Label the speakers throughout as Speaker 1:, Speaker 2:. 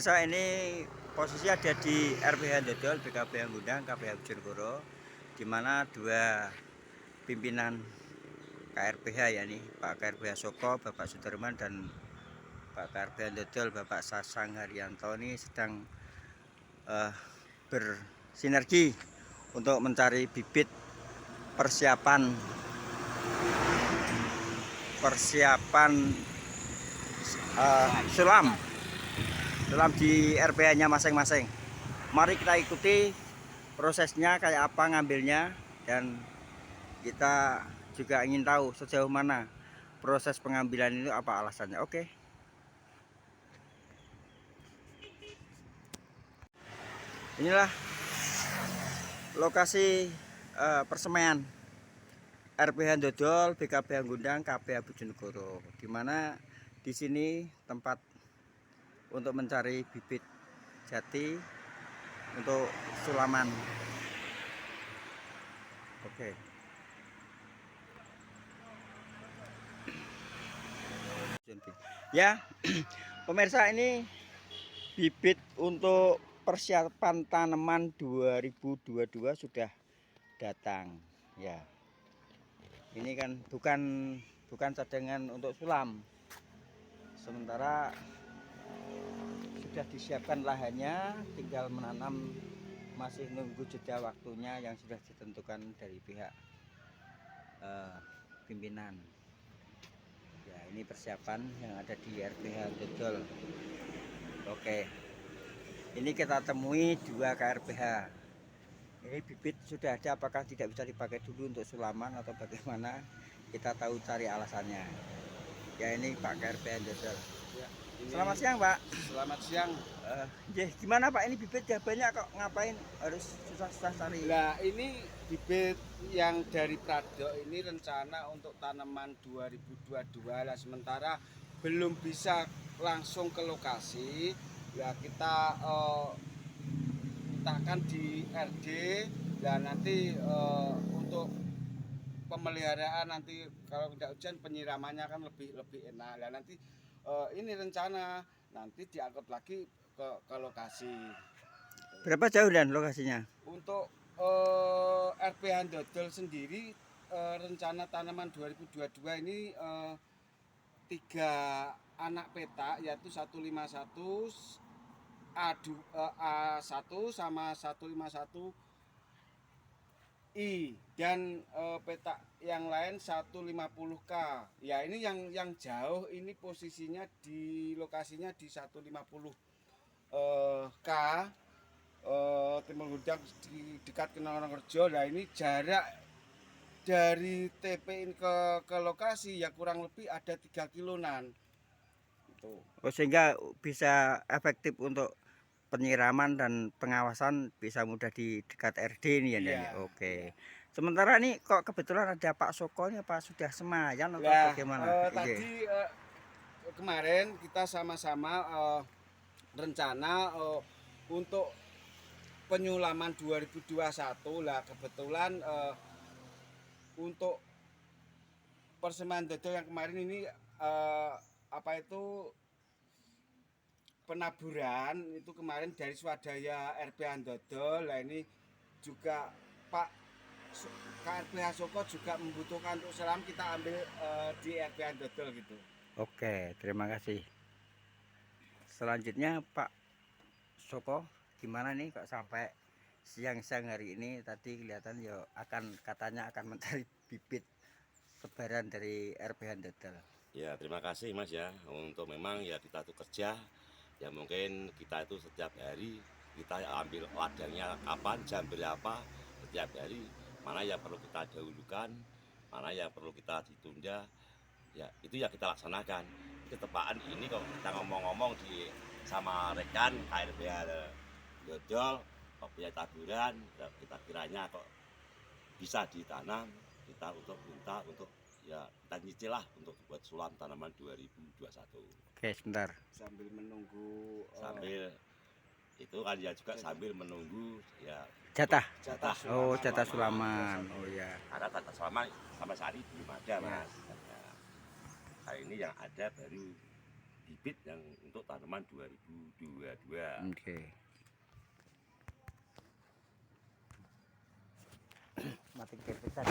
Speaker 1: Pemirsa, ini posisi ada di RPH Dodol, BKBH Gundang, KPH Bojonegoro, di mana dua pimpinan KRPH, yakni Pak KRPH Soko, Bapak Sudirman, dan Pak KRPH Dodol, Bapak Sasang Haryanto ini sedang bersinergi untuk mencari bibit persiapan sulam di RPH-nya masing-masing. Mari kita ikuti prosesnya kayak apa ngambilnya, dan kita juga ingin tahu sejauh mana proses pengambilan itu, apa alasannya. Oke. Inilah lokasi persemaian RPH Dodol, BKBH Gundang, KPH Bojonegoro, di mana di sini tempat untuk mencari bibit jati untuk sulaman. Oke. Ya, pemirsa, ini bibit untuk persiapan tanaman 2022 sudah datang. Ya, ini kan bukan cadangan untuk sulam. Sementara sudah disiapkan lahannya, tinggal menanam, masih nunggu jeda waktunya yang sudah ditentukan dari pihak pimpinan. Ya, ini persiapan yang ada di RPH Dodol. Oke, ini kita temui dua KRPH. Ini bibit sudah ada, apakah tidak bisa dipakai dulu untuk sulaman atau bagaimana? Kita tahu cari alasannya. Ya, ini Pak KRPH Dodol.
Speaker 2: Ya,
Speaker 1: selamat siang, Pak.
Speaker 2: Selamat siang.
Speaker 1: Gimana, Pak? Ini bibit ya banyak kok, ngapain harus susah-susah cari?
Speaker 2: Nah, ini bibit yang dari Pradok ini rencana untuk tanaman 2022 lah, sementara belum bisa langsung ke lokasi. Ya, kita letakkan di RD dan nanti untuk pemeliharaan nanti kalau tidak hujan penyiramannya kan lebih enak. Nah, nanti ini rencana nanti diangkut lagi ke lokasi.
Speaker 1: Berapa jauh dan lokasinya?
Speaker 2: Untuk RPH Dodol sendiri rencana tanaman 2022 ini 3 anak peta, yaitu 151 A1 sama 151 I, dan peta yang lain 150K. Ya, ini yang jauh ini posisinya di lokasinya di 150 K Timur Gundang di dekat Kenongerjo. Nah, ini jarak dari TP ke lokasi ya kurang lebih ada 3 kiloan. Gitu.
Speaker 1: Sehingga bisa efektif untuk penyiraman dan pengawasan, bisa mudah di dekat RD ini ya, Dan?
Speaker 2: Iya,
Speaker 1: Oke.
Speaker 2: iya.
Speaker 1: Sementara ini kok kebetulan ada Pak Soko ini, apa sudah semayan atau bagaimana?
Speaker 2: Tadi kemarin kita sama-sama rencana untuk penyulaman 2021 lah, kebetulan untuk persemaian Dodol yang kemarin ini penaburan itu kemarin dari swadaya RPH Dodol. Nah, ini juga Pak KRPH Soko juga membutuhkan untuk selam, kita ambil di RPH Dodol gitu.
Speaker 1: Oke, terima kasih. Selanjutnya Pak Soko, gimana nih kok sampai siang-siang hari ini? Tadi kelihatan ya katanya akan mencari bibit sebaran dari RPH Dodol.
Speaker 3: Ya, terima kasih Mas ya, untuk memang ya kita tuh kerja, ya mungkin kita itu setiap hari kita ambil ladangnya kapan, jam berapa, setiap hari mana yang perlu kita dahulukan, mana yang perlu kita ditunda, ya itu ya kita laksanakan. Ketepaan ini kalau kita ngomong-ngomong sama rekan KRPH Dodol, kopi taburan, kita kiranya kok bisa ditanam, kita untuk minta untuk ya kita nyicil lah untuk buat sulam tanaman 2021.
Speaker 1: Oke, sebentar.
Speaker 2: Sambil menunggu
Speaker 3: sambil itu kan ya juga sambil menunggu ya
Speaker 1: jatah.
Speaker 2: Sulaman.
Speaker 1: Jatah sulaman. Oh ya.
Speaker 3: Karena jatah sulaman sampai saat ini belum ada, Mas. Hari ini yang ada baru bibit yang untuk tanaman 2022.
Speaker 1: Oke. Mati kepisan.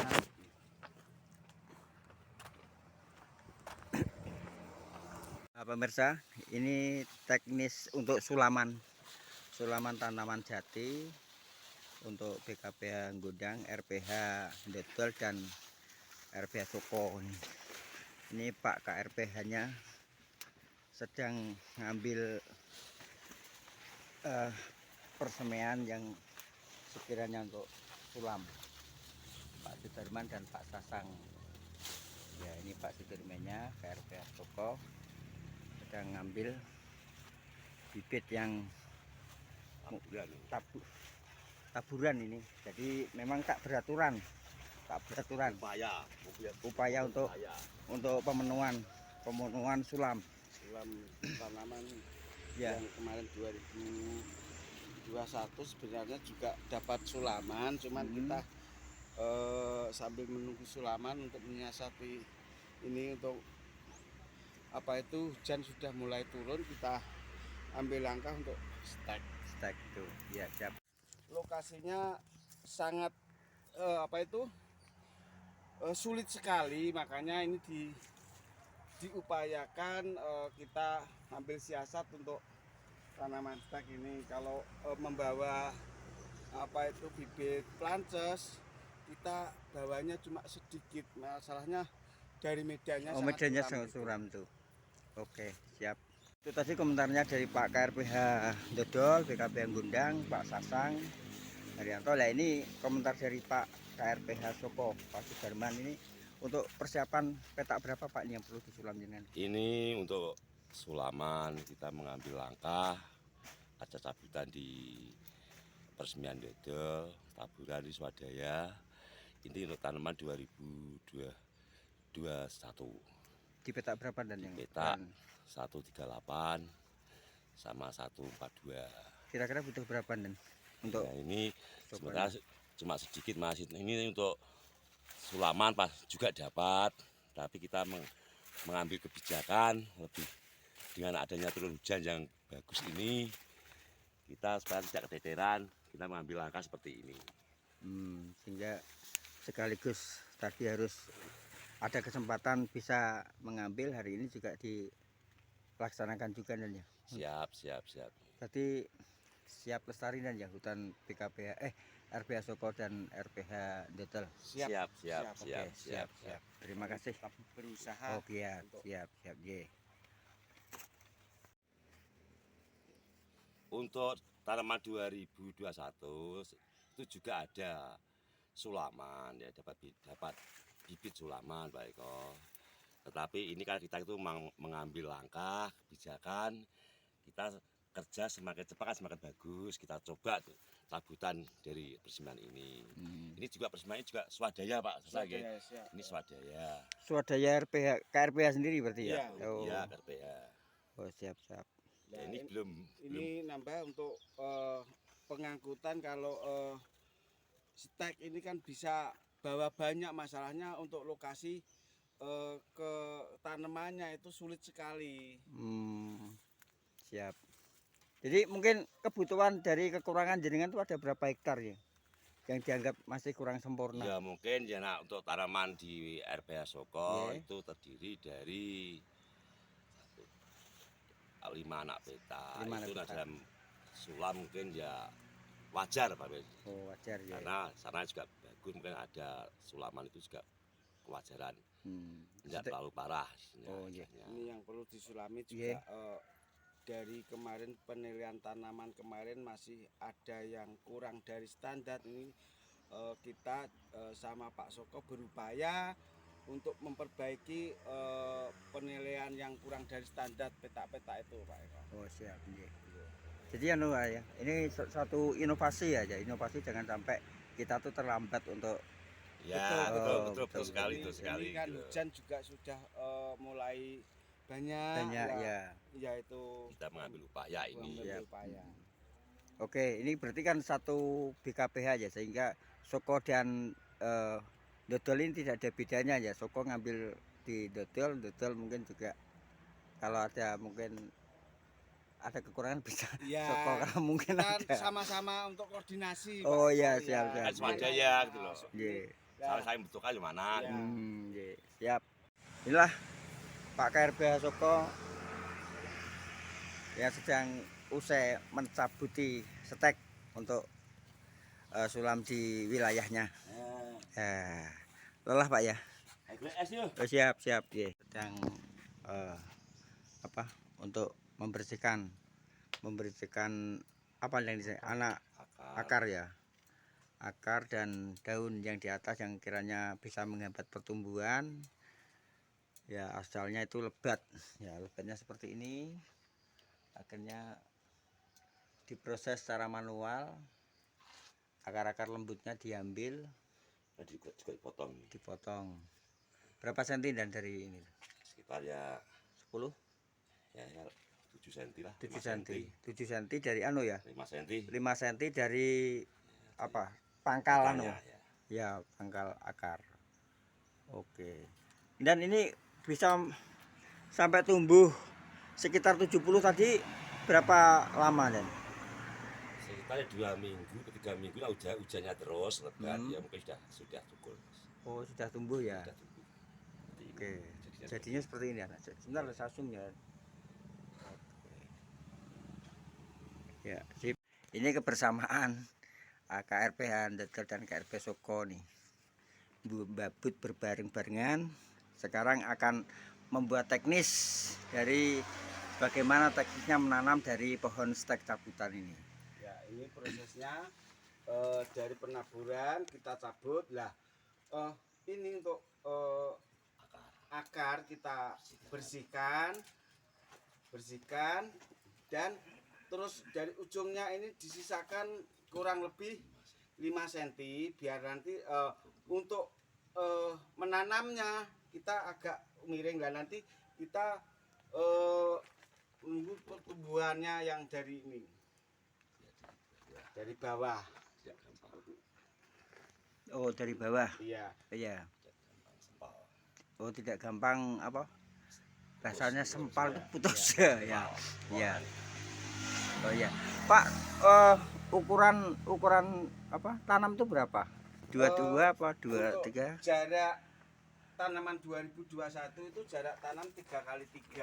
Speaker 1: Pemirsa, ini teknis untuk sulaman tanaman jati untuk BKPH Gudang, RPH Dodol dan RPH Soko. Ini Pak KRPH-nya sedang ngambil persemaian yang sekiranya untuk sulam, Pak Sudarman dan Pak Sasang. Ya, ini Pak Sudarmannya KRPH Soko sedang ngambil bibit yang taburan ini. Jadi memang tak beraturan upaya untuk pemenuhan sulam
Speaker 2: tanaman
Speaker 1: ya.
Speaker 2: yang kemarin 2021 sebenarnya juga dapat sulaman, cuman kita sambil menunggu sulaman untuk menyiasati ini, untuk hujan sudah mulai turun, kita ambil langkah untuk stek
Speaker 1: tuh ya, siap.
Speaker 2: Lokasinya sangat sulit sekali, makanya ini diupayakan kita ambil siasat untuk tanaman stek ini. Kalau membawa bibit plances, kita bawanya cuma sedikit, masalahnya dari medannya
Speaker 1: Medannya sangat suram tuh. Oke, siap. Itu tadi komentarnya dari Pak KRPH Dodol, BKPH Gundang, Pak Sasang Haryanto. Nah, ini komentar dari Pak KRPH Soko, Pak Sudarman. Ini untuk persiapan petak berapa Pak ini yang perlu disulam jenengan?
Speaker 3: Ini untuk sulaman kita mengambil langkah, ada cabutan di peresmian Dodol, taburan di swadaya. Ini untuk tanaman 2021.
Speaker 1: Di petak berapa dan yang
Speaker 3: Petak 138 sama 142.
Speaker 1: kira-kira butuh berapa dan untuk
Speaker 3: Nah, ini sebenarnya cuma sedikit Mas. Ini untuk sulaman pas juga dapat, tapi kita mengambil kebijakan lebih dengan adanya turun hujan yang bagus ini, kita supaya tidak keteteran, kita mengambil langkah seperti ini.
Speaker 1: Sehingga sekaligus tadi harus ada kesempatan bisa mengambil, hari ini juga dilaksanakan juga dan ya.
Speaker 3: Siap.
Speaker 1: Tadi siap lestari dan ya hutan BKPH RPH Soko dan RPH Dodol.
Speaker 3: Siap.
Speaker 1: Oke, siap. Terima kasih.
Speaker 2: Tetap berusaha.
Speaker 1: Oke ya, siap. Ye.
Speaker 3: Untuk tanaman 2021 itu juga ada sulaman ya, dapat bibit sulaman Pak Eko. Tetapi ini kan kita itu mengambil langkah kebijakan, kita kerja semakin cepat kan semakin bagus. Kita coba tuh tabutan dari persemaian ini. Ini juga persemaian juga swadaya Pak. Ini swadaya.
Speaker 1: Swadaya KRPH sendiri berarti ya?
Speaker 2: Iya.
Speaker 1: Oh.
Speaker 3: Iya, RPH.
Speaker 1: Oh, siap.
Speaker 3: Ya,
Speaker 2: Nah,
Speaker 3: ini belum
Speaker 2: nambah untuk pengangkutan. Kalau stek ini kan bisa bawa banyak, masalahnya untuk lokasi ke tanamannya itu sulit sekali.
Speaker 1: Siap. Jadi mungkin kebutuhan dari kekurangan jenengan itu ada berapa hektar ya yang dianggap masih kurang sempurna?
Speaker 3: ya mungkin ya untuk tanaman di RPH Soko itu terdiri dari 5 anak peta. Itu dalam sulam mungkin ya wajar Pak.
Speaker 1: Oh, wajar ya.
Speaker 3: Karena sana juga bagus, mungkin ada sulaman itu juga kewajaran. Tidak terlalu parah.
Speaker 1: Oh iya.
Speaker 2: Ini yang perlu disulami juga. Dari kemarin penilaian tanaman kemarin masih ada yang kurang dari standar. Ini kita sama Pak Soko berupaya untuk memperbaiki penilaian yang kurang dari standar petak-petak itu Pak Eko.
Speaker 1: Oh, siap. Jadi ya ini satu inovasi aja, inovasi jangan sampai kita tuh terlambat untuk
Speaker 3: betul sekali.
Speaker 2: Ini kan hujan juga sudah mulai banyak
Speaker 1: ya.
Speaker 2: Yaitu
Speaker 3: kita mengambil upaya ini.
Speaker 1: Oke, ini berarti kan satu BKPH ya, sehingga Soko dan Dodol ini tidak ada bedanya ya. Soko ngambil di Dodol mungkin juga kalau ada mungkin ada kekurangan bisa
Speaker 2: Ya,
Speaker 1: Soko kalau mungkin
Speaker 2: kita
Speaker 1: ada.
Speaker 2: sama-sama untuk koordinasi.
Speaker 1: Oh,
Speaker 2: Pak.
Speaker 1: iya, siap, siap.
Speaker 3: Kan swadaya gitu loh.
Speaker 1: Nggih.
Speaker 3: Saling saya membutuhkan gimana?
Speaker 2: Ya.
Speaker 1: Nggih, siap. Inilah Pak KRPH Soko yang sedang usai mencabuti stek untuk sulam di wilayahnya. Lelah Pak ya. Oh, siap siap ya. Sedang apa untuk membersihkan apa yang di akar ya, akar dan daun yang di atas yang kiranya bisa menghambat pertumbuhan. Ya asalnya itu lebat, ya lebatnya seperti ini. Akhirnya diproses secara manual, akar-akar lembutnya diambil,
Speaker 3: Juga dipotong.
Speaker 1: dipotong. Berapa senti dan dari ini?
Speaker 3: Sekitar ya
Speaker 1: 10?
Speaker 3: ya 7 cm lah.
Speaker 1: 7 cm. 7 cm dari anu ya?
Speaker 3: 5 cm.
Speaker 1: 5 cm dari apa? Pangkal anu.
Speaker 3: Ya.
Speaker 1: Ya, pangkal akar. Oke. Dan ini bisa sampai tumbuh sekitar 70 tadi berapa lama dan?
Speaker 3: Sekitar 2 minggu ke 3 minggu lah hujannya terus lebat ya mungkin sudah cukup.
Speaker 1: Oh, sudah tumbuh ya.
Speaker 3: Sudah tumbuh.
Speaker 1: Oke. Jadinya seperti ini anak. Sebentar saya zoom ya. Ya, sip. Ini kebersamaan KRPH Ndedel dan KRP Soko nih. Babut berbareng-barengan. Sekarang akan membuat teknis dari bagaimana teknisnya menanam dari pohon stek cabutan ini.
Speaker 2: Ya, ini prosesnya dari penaburan kita cabut lah. Ini untuk akar kita bersihkan dan terus dari ujungnya ini disisakan kurang lebih 5 cm biar nanti untuk menanamnya kita agak miring lah, nanti kita menunggu pertumbuhannya yang dari ini dari bawah.
Speaker 1: Oh, dari bawah.
Speaker 2: Iya.
Speaker 1: Iya. Oh, tidak gampang apa? Rasanya sempal itu putus ya. Iya. Oh ya. Pak, ukuran apa? Tanam itu berapa? 22 apa 23?
Speaker 2: Jarak tanaman 2021 itu jarak tanam 3x3.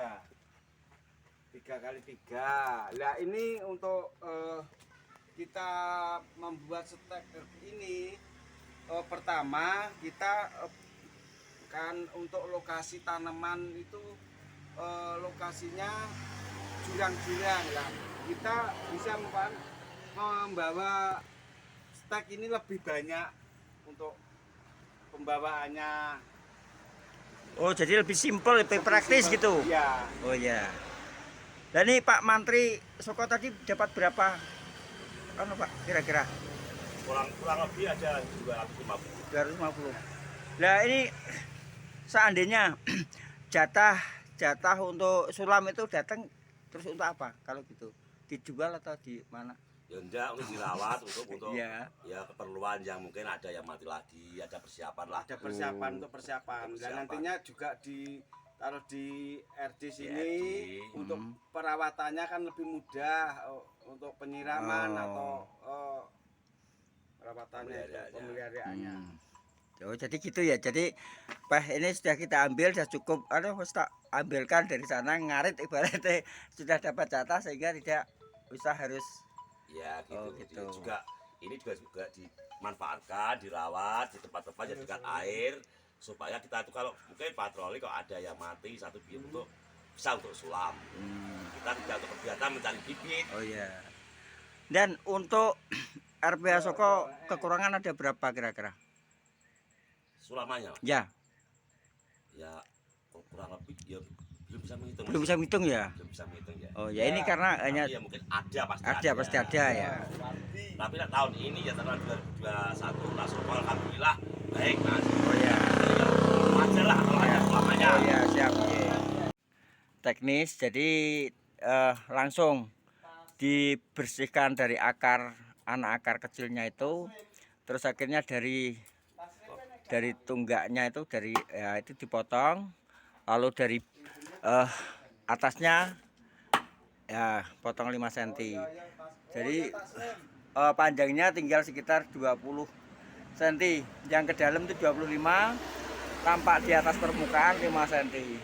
Speaker 2: 3x3. Nah, ini untuk kita membuat stek ini pertama kita kan untuk lokasi tanaman itu lokasinya jurang-jurang lah. Kita bisa membawa stek ini lebih banyak untuk pembawaannya.
Speaker 1: Oh, jadi lebih simpel, lebih praktis gitu.
Speaker 2: Iya.
Speaker 1: Oh ya. Dan ini Pak Mantri Soko tadi dapat berapa? Anu Pak, kira-kira
Speaker 3: Kurang lebih ada 250.
Speaker 1: 250. Nah, ini seandainya jatah untuk sulam itu datang terus untuk apa? Kalau gitu dijual atau di mana?
Speaker 3: Ya enggak, untuk dirawat untuk
Speaker 1: Iya.
Speaker 3: ya keperluan yang mungkin ada yang mati lagi, ada persiapan lah.
Speaker 2: Ada persiapan untuk persiapan. Dan nantinya juga taruh di RD sini untuk perawatannya kan lebih mudah untuk penyiraman atau perawatannya, pemeliharaannya.
Speaker 1: Oh, jadi gitu ya. Jadi ini sudah kita ambil, sudah cukup. Harus tak ambilkan dari sana ngarit ibaratnya sudah dapat jatah sehingga tidak usah harus.
Speaker 3: Ya gitu.
Speaker 1: Oh, gitu.
Speaker 3: Ini juga dimanfaatkan, dirawat di tempat-tempat yang dekat air supaya kita itu kalau mungkin patroli kalau ada yang mati satu bibit untuk bisa untuk sulam. Kita tidak untuk kegiatan mencari bibit.
Speaker 1: Oh ya. Dan untuk RPH Soko kekurangan ada berapa kira-kira?
Speaker 3: Sulamannya
Speaker 1: Ya.
Speaker 3: ya kurang lebih ya belum bisa menghitung.
Speaker 1: Belum bisa menghitung ya.
Speaker 3: Belum bisa menghitung ya.
Speaker 1: Oh ya, ini karena hanya
Speaker 3: ya mungkin ada
Speaker 1: pasti ada ya.
Speaker 3: Tapi tahun ini ya tahun 2021 lah Soko alhamdulillah baik Mas.
Speaker 1: Oh ya.
Speaker 3: Wajar lah kalau ada sulamanya.
Speaker 1: Oh ya, siap. Teknis jadi langsung dibersihkan dari anak akar kecilnya itu, terus akhirnya dari tunggaknya itu itu dipotong, lalu dari atasnya ya potong 5 cm. Jadi panjangnya tinggal sekitar 20 cm. Yang ke dalam itu 25, tampak di atas permukaan 5 cm.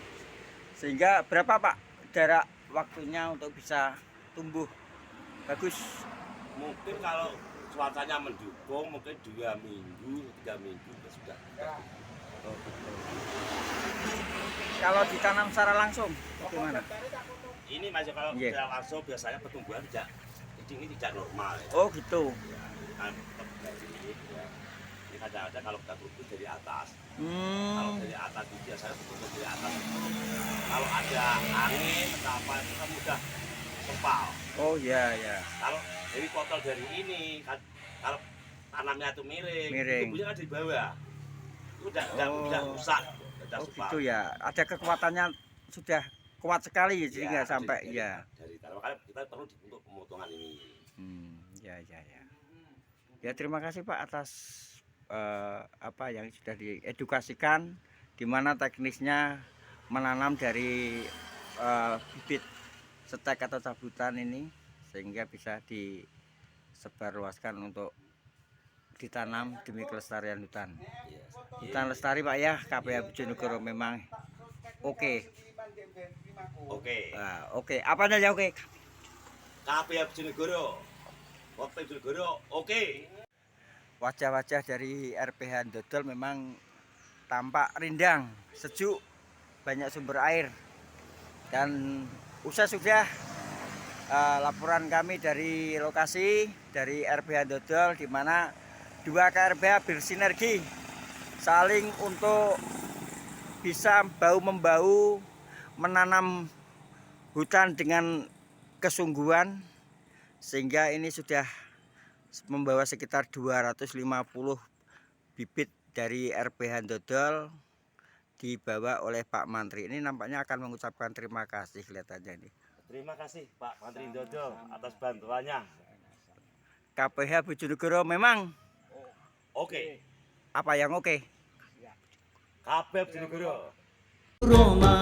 Speaker 1: Sehingga berapa Pak jarak waktunya untuk bisa tumbuh bagus?
Speaker 3: Mungkin kalau cuacanya mendukung mungkin 2 minggu, 3 minggu sudah.
Speaker 1: Oh, betul. Kalau ditanam secara langsung bagaimana?
Speaker 3: Ini Mas kalau
Speaker 1: Iya.
Speaker 3: tidak langsung biasanya pertumbuhan ini tidak normal. Ya.
Speaker 1: Oh gitu.
Speaker 3: Ya, kan tetap dari ya. Ini kadang-kadang kalau kita tumbuh dari atas, kalau dari atas itu biasanya tumbuh dari atas. Kalau ada angin atau apa itu kan mudah kempal.
Speaker 1: Oh iya ya.
Speaker 3: Kalau dari potol dari ini, kan, kalau tanamnya itu miring,
Speaker 1: Miring.
Speaker 3: tumbuhnya kan di bawah. Itu udah rusak, udah
Speaker 1: Oh
Speaker 3: subal.
Speaker 1: gitu ya. Ada kekuatannya sudah kuat sekali ya, jadi nggak sampai ya.
Speaker 3: Dari makanya kita perlu untuk pemotongan ini.
Speaker 1: Ya ya ya. Ya terima kasih Pak atas apa yang sudah diedukasikan, di mana teknisnya menanam dari bibit setek atau cabutan ini sehingga bisa disebarluaskan untuk ditanam demi kelestarian hutan. Hutan lestari Pak ya, KPH Bojonegoro memang oke.
Speaker 3: Oke.
Speaker 1: Nah, oke. Apanya ya oke?
Speaker 3: KPH Bojonegoro. Waktu Bojonegoro oke.
Speaker 1: Wajah-wajah dari RPH Dodol memang tampak rindang, sejuk, banyak sumber air. Dan usai sudah laporan kami dari lokasi dari RPH Dodol, di mana 2 KRPH bersinergi saling untuk bisa bahu-membahu menanam hutan dengan kesungguhan, sehingga ini sudah membawa sekitar 250 bibit dari RPH Dodol dibawa oleh Pak Mantri. Ini nampaknya akan mengucapkan terima kasih kelihatannya ini.
Speaker 3: Terima kasih Pak Mantri Dodol atas bantuannya.
Speaker 1: KPH Bojonegoro memang
Speaker 3: Oke.
Speaker 1: apa yang oke?
Speaker 3: KPH Bojonegoro.
Speaker 1: Roma